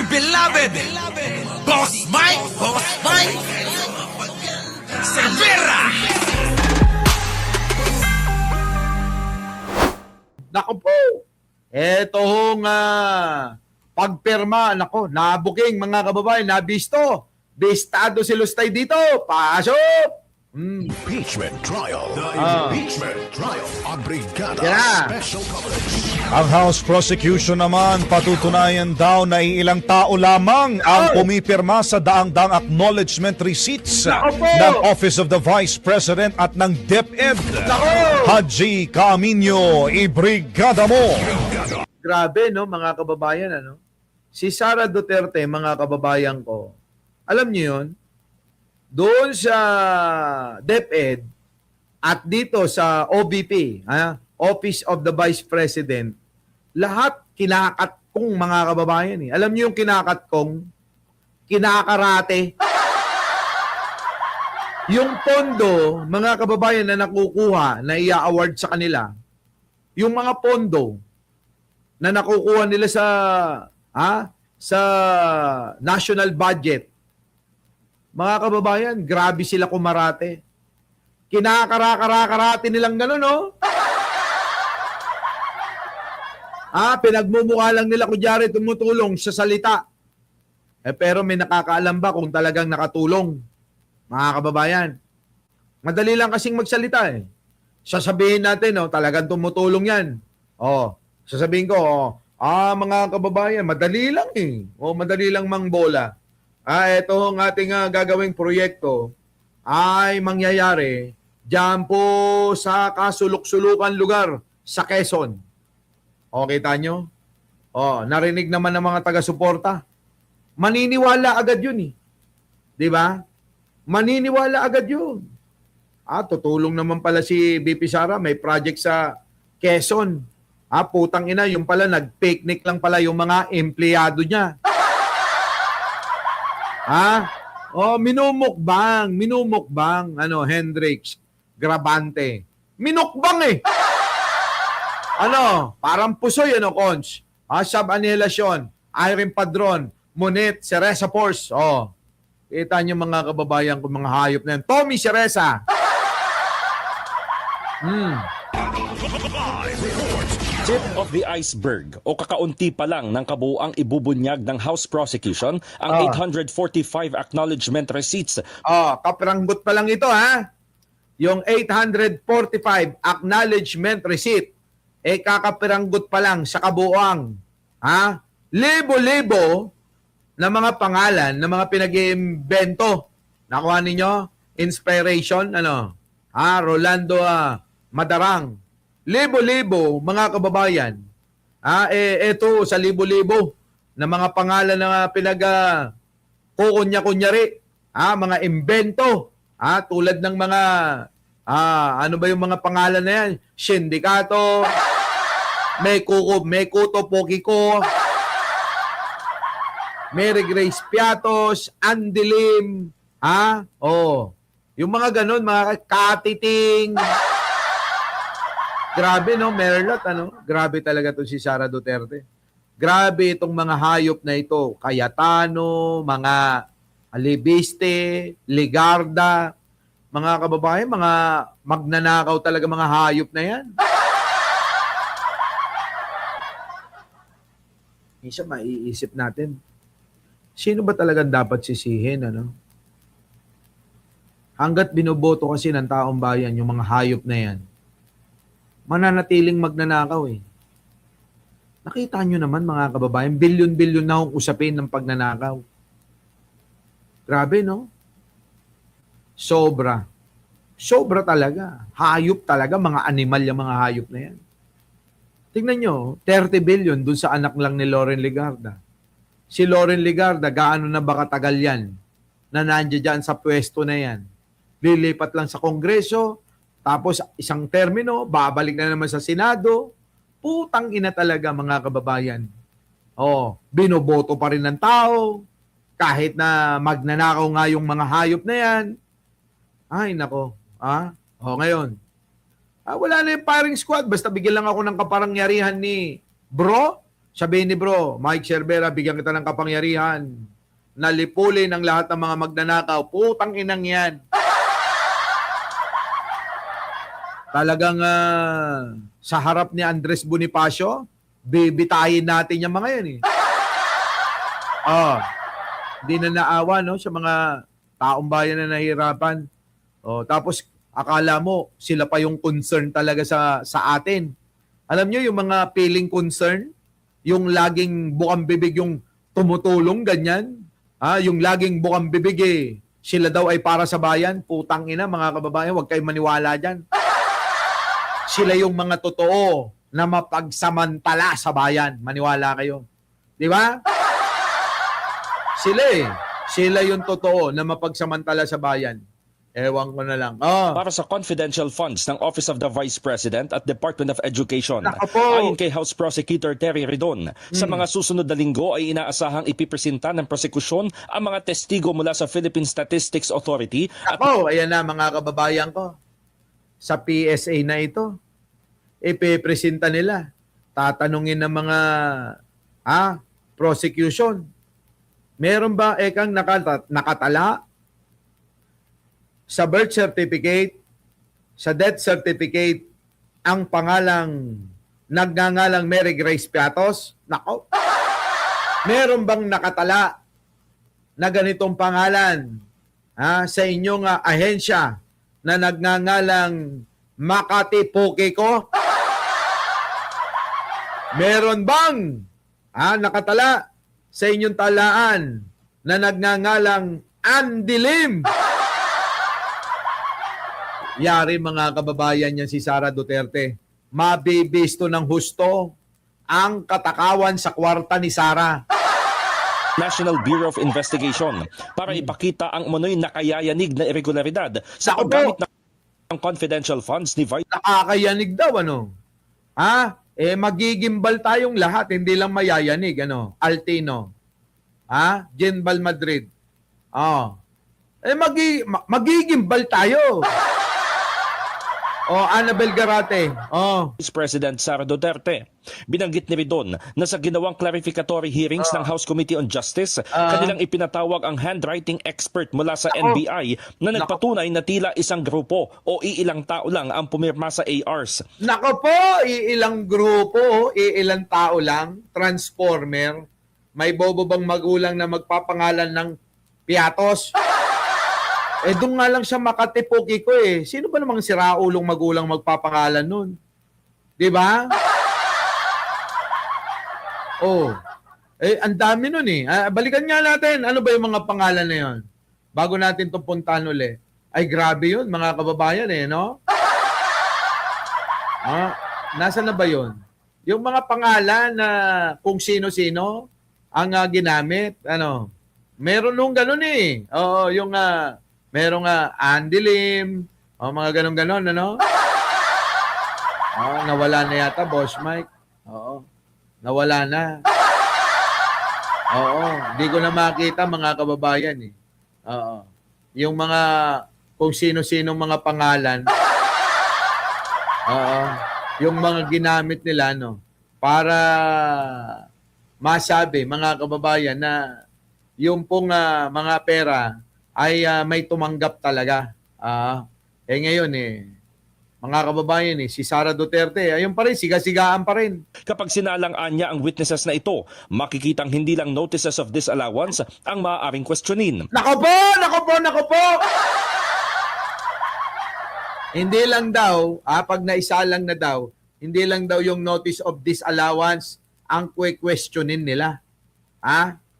dear beloved, Boss Mike, Cervera. Naku po, etong pagpirma, nako, nabuking mga kababayan, nabisto. Bistado si Lustay dito. Pasok! Impeachment Trial. The Impeachment Trial on Brigada Yeah. Special Coverage. Ang House Prosecution naman patutunayan daw na ilang tao lamang ang pumipirma sa daang-daang acknowledgement receipts Nako po! ng Office of the Vice President at ng DepEd. Nako! Haji Camino, ibrigada mo! Grabe, no, mga kababayan, ano? Si Sara Duterte, mga kababayan ko, alam niyo yun, doon sa DepEd at dito sa OVP, Office of the Vice President, lahat kinakatkong, mga kababayan. Eh. Alam niyo yung kinakatkong? Kinakarate. Yung pondo, mga kababayan na nakukuha, na i-award sa kanila, yung mga pondo na nakukuha nila sa national budget, mga kababayan, grabe sila kumarate. Kinakarakarate nilang gano'n, no? Pinagmumukha lang nila kunyari tumutulong sa salita. Pero may nakakaalam ba kung talagang nakatulong? Mga kababayan, madali lang kasing magsalita eh. Sasabihin natin, no, talagang tumutulong yan. Sasabihin ko, mga kababayan, madali lang eh. Madali lang mangbola. Ito ang ating gagawing proyekto ay mangyayari dyan po sa kasulok-sulukan lugar sa Quezon. Kita nyo? Narinig naman ng mga taga-suporta. Maniniwala agad yun eh. Di ba? Maniniwala agad yun. Tutulong naman pala si BP Sara, may project sa Quezon. Putang ina, yung pala nag-picnic lang pala yung mga empleyado niya. Minumukbang, Hendrix, Grabante. Minukbang eh. Parang pusoy, Cons. Sab-anihilasyon, Irene Padron, Munit, Ceresa Force. Kita niyo mga kababayan ko, mga hayop na yan. Tommy Ceresa. Tip of the iceberg o kakaunti pa lang ng kabuuang ibubunyag ng House Prosecution ang 845 acknowledgement receipts. Kapranggot pa lang ito, Yung 845 acknowledgement receipt, kakapiranggot pa lang sa kabuuang, libo-libo na mga pangalan, na mga pinag-iimbento. Nakuha ninyo? Inspiration, Rolando Madarang. Libo-libo, mga kababayan. Ito sa libo-libo na mga pangalan na kukunya-kunyari, mga imbento, tulad ng mga, ano ba yung mga pangalan na yan? Sindikato, Mekuto Pokiko, Mary Grace Piatos, Andilim, yung mga ganun, mga katiting. Grabe, no, Merlot, Grabe talaga to si Sara Duterte. Grabe itong mga hayop na ito. Cayetano, mga Alibiste, Ligarda, mga kababayan, mga magnanakaw talaga mga hayop na yan. Isa maiisip natin, sino ba talagang dapat sisihin, Hanggat binoboto kasi ng taong bayan yung mga hayop na yan, mananatiling magnanakaw eh. Nakita nyo naman mga kababayan, bilyon-bilyon na akong usapin ng pagnanakaw. Grabe, no? Sobra. Sobra talaga. Hayop talaga, mga animal yung mga hayop na yan. Tingnan nyo, 30 billion dun sa anak lang ni Loren Legarda. Si Loren Legarda, gaano na ba katagal yan na nandiyan dyan sa pwesto na yan? Lilipat lang sa Kongreso, tapos isang termino, babalik na naman sa Senado. Putang ina talaga mga kababayan. Binoboto pa rin ng tao. Kahit na magnanakaw nga yung mga hayop na yan. Ay, nako. Ngayon. Wala na yung firing squad. Basta bigyan lang ako ng kaparangyarihan ni bro. Sabihin ni bro, Mike Cervera, bigyan kita ng kapangyarihan. Nalipulin ang lahat ng mga magnanakaw. Putang inang yan. Talagang sa harap ni Andres Bonifacio, bibitahin natin yung mga yan eh. Hindi na naawa no, sa mga taong bayan na nahihirapan. Tapos akala mo sila pa yung concern talaga sa atin. Alam nyo yung mga feeling concern, yung laging bukang bibig yung tumutulong ganyan. Yung laging bukang bibig sila daw ay para sa bayan. Putang ina mga kababayan, huwag kayong maniwala dyan. Sila yung mga totoo na mapagsamantala sa bayan. Maniwala kayo. Di ba? Sila yung totoo na mapagsamantala sa bayan. Ewan ko na lang. Para sa confidential funds ng Office of the Vice President at Department of Education. Nako po. Ayon kay House Prosecutor Terry Redon, sa mga susunod na linggo ay inaasahang ipipresenta ng prosekusyon ang mga testigo mula sa Philippine Statistics Authority at Ayan na mga kababayan ko. Sa PSA na ito, ipipresenta nila. Tatanungin ng mga prosecution. Meron ba ekang nakatala sa birth certificate, sa death certificate, ang pangalang nagngangalang Mary Grace Piatos? Nako. Meron bang nakatala na ganitong pangalan sa inyong ahensya na nagngangalang Makati Pokeko? Meron bang nakatala sa inyong talaan na nagngangalang Andilim? Yari mga kababayan yan si Sara Duterte. Mabibisto ng husto ang katakawan sa kwarta ni Sara. National Bureau of Investigation para ipakita ang umano'y nakayayanig na irregularidad sa Ako po. paggamit ng confidential funds ni Vice Nakakayanig daw, ano? Magigimbal tayong lahat, hindi lang mayayanig, ano? Altino. Genbal Madrid. Magigimbal tayo. Annabel Garate. Vice President Sara Duterte. Binanggit ni Redon na sa ginawang clarificatory hearings ng House Committee on Justice, kanilang ipinatawag ang handwriting expert mula sa NBI na nagpatunay na tila isang grupo o iilang tao lang ang pumirma sa ARs. Nako po, iilang grupo, iilang tao lang, transformer, may bobo bang magulang na magpapangalan ng Piatos? Doon nga lang siya Makati Pokeko eh. Sino ba namang siraulong magulang magpapangalan nun? Di ba? Ang dami nun eh. Balikan nga natin. Ano ba yung mga pangalan na yun? Bago natin itong puntahan uli. Ay, grabe yun, mga kababayan eh, no? Nasaan na ba yun? Yung mga pangalan na kung sino-sino ang ginamit, meron nung ganun eh. Yung merong Andilim, mga ganon-ganon, ano? Nawala na yata, Boss Mike. Nawala na. Hindi ko na makita, mga kababayan eh. Yung mga, kung sino-sino mga pangalan, yung mga ginamit nila, para masabi, mga kababayan, na yung pong mga pera, ay may tumanggap talaga. Ngayon mga kababayan si Sara Duterte, ayun pa rin, siga-sigaan pa rin. Kapag sinalang-an niya ang witnesses na ito, makikitang hindi lang notices of disallowance ang maaaring questionin. Nako po! Hindi lang daw, pag naisalang na daw, hindi lang daw yung notice of disallowance ang questionin nila.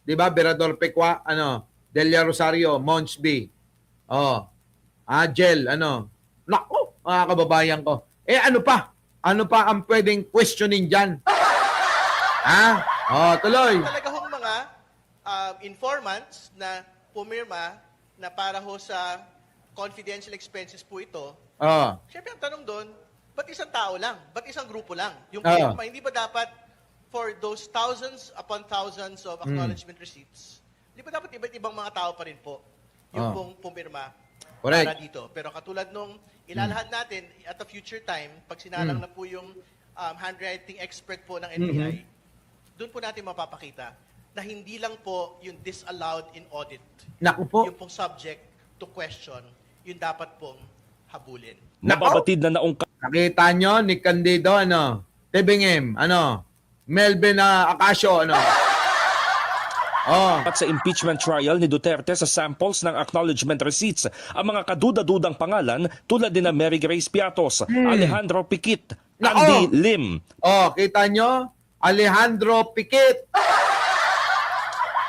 Di ba, Berador Pecua, Delia Rosario, Mons B. Jel, Naku, mga kababayan ko. Ano pa? Ano pa ang pwedeng questioning dyan? Tuloy. Talaga hong mga informants na pumirma na para ho sa confidential expenses po ito. Siyempre ang tanong doon, ba't isang tao lang? Ba't isang grupo lang? Yung pumirma, hindi ba dapat for those thousands upon thousands of acknowledgement receipts, di ba dapat iba't ibang mga tao pa rin po yung pong pumirma para dito? Pero katulad nung ilalahad natin at a future time, pag sinalang na po yung handwriting expert po ng NBI, doon po natin mapapakita na hindi lang po yung disallowed in audit, Naku po. yung pong subject to question, yung dapat pong habulin. Nababatid na naungkat Nakita nyo ni Candido, Tebingim, Melvin Acacio, Oh, sa impeachment trial ni Duterte sa samples ng acknowledgement receipts ang mga kaduda-dudang pangalan tulad ni na Mary Grace Piatos, Alejandro Piquit, Nako! Andy Lim. oh, kita nyo? Alejandro Piquet.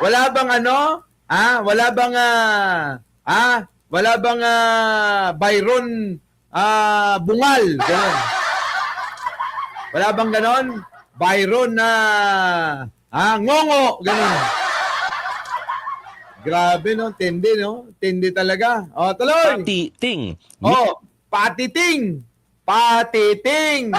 Wala bang Wala bang Byron Bungal? Ganun. Wala bang ganon? Byron Ngongo, ganun. Grabe, tindi, tindi talaga. Oh, tuloy. Pati Ting. Oh, patiting. Patiting.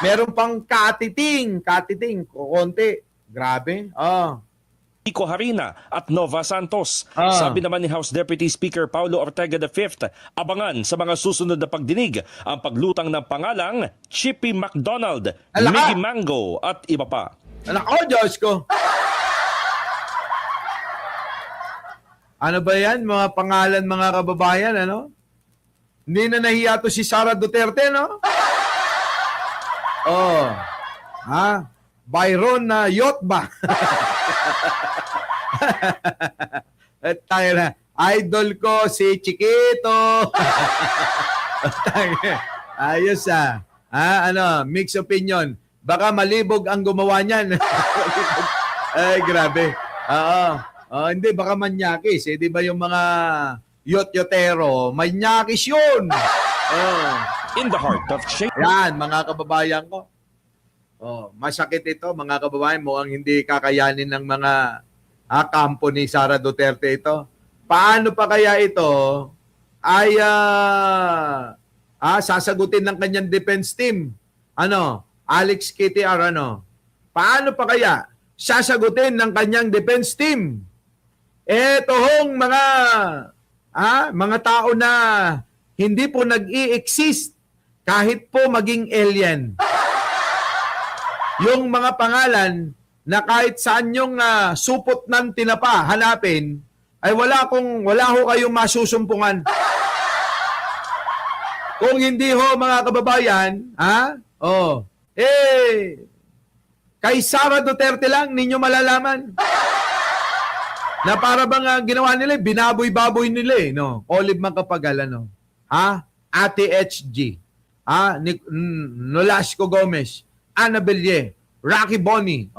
Meron pang katiting. Katiting. Konti. Grabe. Oh. Kiko Harina at Nova Santos. Ah. Sabi naman ni House Deputy Speaker Paulo Ortega V, abangan sa mga susunod na pagdinig ang paglutang ng pangalang Chippy McDonald, Ala ka! Miggy Mango at iba pa. Anak ko, Diyos ko. Ano ba yan? Mga pangalan, mga kababayan, Hindi na nahiya to si Sara Duterte, Oh. Byron Yotba. At tayo na. Idol ko si Chiquito. Ayos mixed opinion. Baka malibog ang gumawa niyan. Ay, grabe. Hindi, baka manyakis. Di ba yung mga yot-yotero, manyakis yun. In the heart of shape. Yan, mga kababayan ko. Masakit ito, mga kababayan. Mukhang hindi kakayanin ng mga kampo ni Sara Duterte ito. Paano pa kaya ito ay sasagutin ng kanyang defense team? Alex KTR, Paano pa kaya sasagutin ng kanyang defense team? Ito hong mga tao na hindi po nag-i-exist kahit po maging alien. Yung mga pangalan na kahit saan yung supot ng tinapa hanapin, ay wala ho kayong masusumpungan. Kung hindi ho, mga kababayan, kay Sara Duterte lang ninyo malalaman. Na para bang ginawa nila, binaboy-baboy nila Olive Macapagal, Ate HG, Nolasco Gomez, Ana Bellier, Rocky Boni,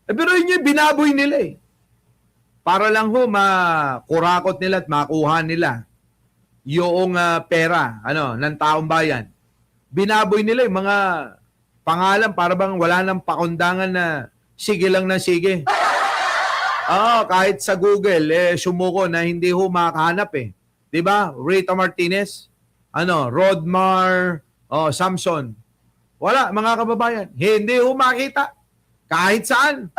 pero yun yung binaboy nila Para lang ho makurakot nila at makuha nila yung pera ng taong bayan. Binaboy nila yung mga pangalan para bang wala nang pakundangan na sige lang na sige. Kahit sa Google, sumuko na hindi ho makahanap Di ba? Rita Martinez, Rodmar, Samson. Wala, mga kababayan. Hindi ho makita. Kahit saan.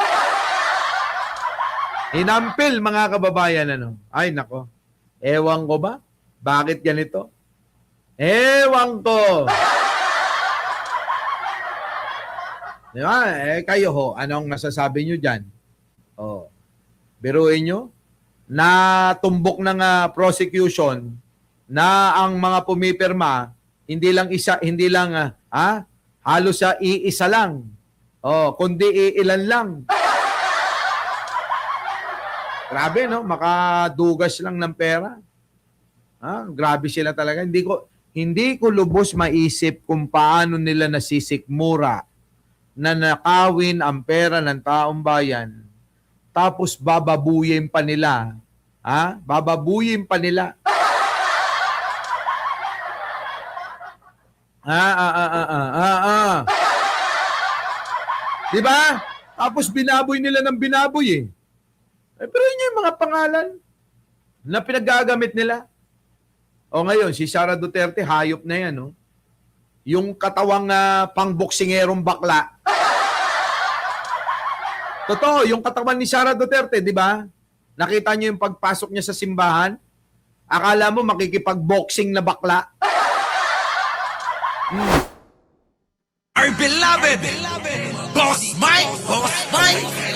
Inampil, mga kababayan, Ay, nako. Ewan ko ba? Bakit ganito? Ewan ko. Di ba? Kayo ho, anong masasabi nyo dyan? Biruin nyo, natumbok ng prosecution na ang mga pumipirma, hindi lang halos sa iisa lang. Kundi ilan lang. Grabe, makadugas lang ng pera. Grabe sila talaga. Hindi ko lubos maisip kung paano nila nasisikmura na nakawin ang pera ng taong bayan. Tapos bababuyin pa nila. Bababuyin pa nila. Diba? Tapos binaboy nila ng binaboy pero yun yung mga pangalan na pinagagamit nila. Ngayon, si Sara Duterte, hayop na yan. Yung katawang pang-boksingerong bakla. Totoo, yung katawan ni Sara Duterte, di ba? Nakita niyo yung pagpasok niya sa simbahan? Akala mo makikipag-boxing na bakla? Our beloved Boss Mike Boss Mike!